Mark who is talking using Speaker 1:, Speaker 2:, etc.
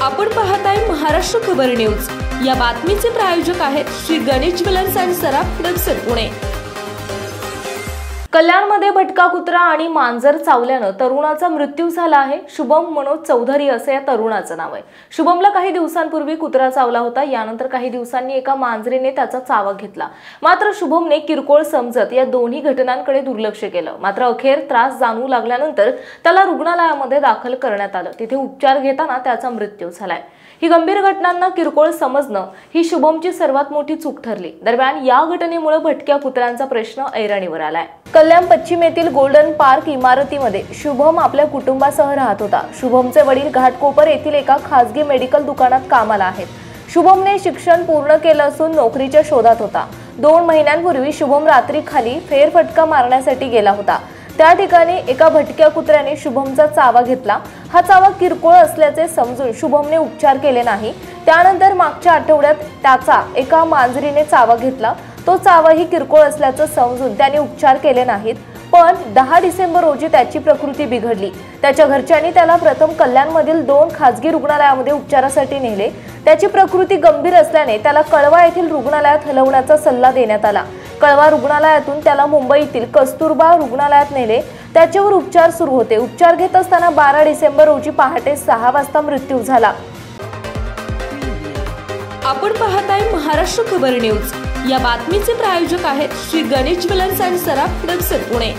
Speaker 1: आपण पाहताय महाराष्ट्र खबर न्यूज। या बातमीचे प्रायोजक आहेत Shri Ganesh jewellers and Saraf products Pune. कल्याणमध्ये भटका कुत्रा आणि मांजर चावल्यानं तरुणाचा मृत्यू झाला आहे। शुभम मनोज चौधरी असे या तरुणाचं नाव आहे। शुभमला काही दिवसांपूर्वी कुत्रा चावला होता। यानंतर काही दिवसांनी एका मांजरीने त्याचा चावा घेतला। मात्र शुभमने किरकोळ समजत या दोन्ही घटनांकडे दुर्लक्ष केलं। मात्र अखेर त्रास जाणवू लागल्यानंतर त्याला रुग्णालयामध्ये दाखल करण्यात आलं। तिथे उपचार घेताना त्याचा मृत्यू झालाय। ही गंभीर घटनांना किरकोळ समजणं ही शुभमची सर्वात मोठी चूक ठरली। दरम्यान या घटनेमुळे भटक्या कुत्र्यांचा प्रश्न ऐरणीवर आलाय। कल्याण पश्चिम येथील गोल्डन पार्क इमारतीमध्ये शुभम आपल्या कुटुंबासह राहत होता। शुभमचे वडील घाटकोपर येथील एका खासगी मेडिकल दुकानात कामाला आहेत। शुभमने शिक्षण पूर्ण केलं असून नोकरीच्या शोधात होता। 2 महिन्यांपूर्वी शुभम रात्री खाली फेरफटका मारण्यासाठी गेला होता। त्या ठिकाणी एका भटक्या कुत्र्याने शुभमचा चावा घेतला। हा चावा किरकोळ असल्याचे समजून शुभमने उपचार केले नाही। त्यानंतर मागच्या आठवड्यात त्याचा एका मांजरीने चावा घेतला। तो चावाही किरकोळ असल्याचे समजून त्याने उपचार केले नाहीत। पण 10 डिसेंबर रोजी त्याची प्रकृती बिघडली। त्याच्या घरच्यांनी त्याला प्रथम कल्याणमधील 2 खासगी रुग्णालयामध्ये उपचारासाठी नेले। त्याची प्रकृती गंभीर असल्याने त्याला कळवा येथील रुग्णालयात हलवण्याचा सल्ला देण्यात आला। कळवा रुग्णालयातून त्याला मुंबईतील कस्तुरबा रुग्णालयात नेले। त्याच्यावर उपचार सुरू होते। उपचार घेत असताना 12 डिसेंबर रोजी पहाटे 6 वाजता मृत्यू झाला। आपण पाहताय महाराष्ट्र खबर न्यूज। या बातमीचे प्रायोजक आहेत Shri Ganesh jewellers and Saraf products Pune.